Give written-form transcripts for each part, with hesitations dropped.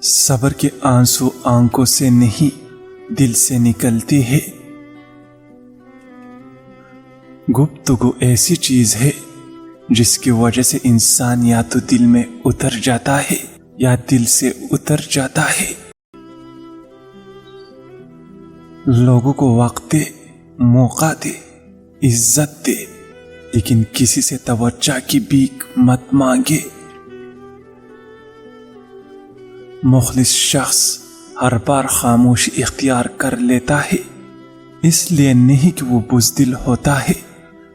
صبر کے آنسو آنکھوں سے نہیں دل سے نکلتے ہیں۔ گفتگو ایسی چیز ہے جس کی وجہ سے انسان یا تو دل میں اتر جاتا ہے یا دل سے اتر جاتا ہے۔ لوگوں کو وقت دے، موقع دے، عزت دے، لیکن کسی سے توجہ کی بھیک مت مانگے۔ مخلص شخص ہر بار خاموشی اختیار کر لیتا ہے، اس لیے نہیں کہ وہ بزدل ہوتا ہے،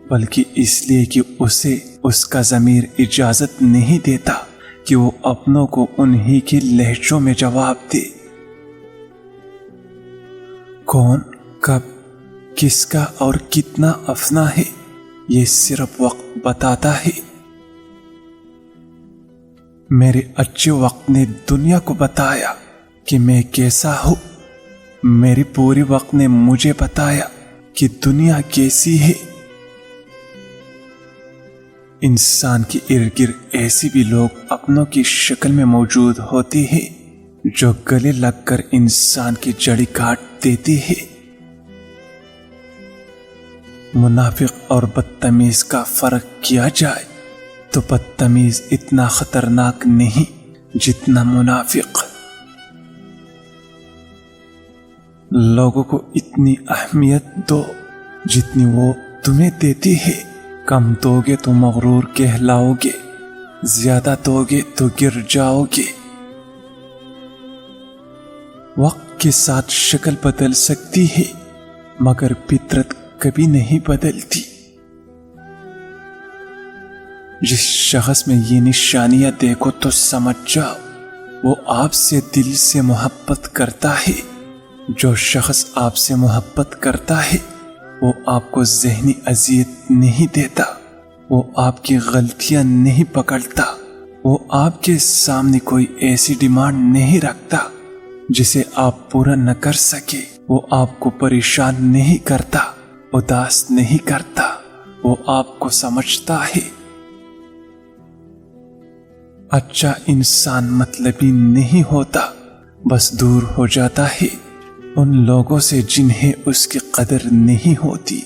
بلکہ اس لیے کہ اسے اس کا ضمیر اجازت نہیں دیتا کہ وہ اپنوں کو انہی کے لہجوں میں جواب دے۔ کون، کب، کس کا اور کتنا افنا ہے، یہ صرف وقت بتاتا ہے۔ میرے اچھے وقت نے دنیا کو بتایا کہ میں کیسا ہوں، میرے پورے وقت نے مجھے بتایا کہ دنیا کیسی ہے۔ انسان کے ارد گرد ایسے بھی لوگ اپنوں کی شکل میں موجود ہوتے ہیں جو گلے لگ کر انسان کی جڑی کاٹ دیتے ہیں۔ منافق اور بدتمیز کا فرق کیا جائے تو بدتمیز اتنا خطرناک نہیں جتنا منافق۔ لوگوں کو اتنی اہمیت دو جتنی وہ تمہیں دیتی ہے۔ کم دو گے تو مغرور کہلاؤ گے، زیادہ دو گے تو گر جاؤ گے۔ وقت کے ساتھ شکل بدل سکتی ہے مگر فطرت کبھی نہیں بدلتی۔ جس شخص میں یہ نشانیاں دیکھو تو سمجھ جاؤ وہ آپ سے دل سے محبت کرتا ہے۔ جو شخص آپ سے محبت کرتا ہے وہ آپ کو ذہنی اذیت نہیں دیتا، وہ آپ کی غلطیاں نہیں پکڑتا، وہ آپ کے سامنے کوئی ایسی ڈیمانڈ نہیں رکھتا جسے آپ پورا نہ کر سکے، وہ آپ کو پریشان نہیں کرتا، اداس نہیں کرتا، وہ آپ کو سمجھتا ہے۔ اچھا انسان مطلبی نہیں ہوتا، بس دور ہو جاتا ہے ان لوگوں سے جنہیں اس کی قدر نہیں ہوتی۔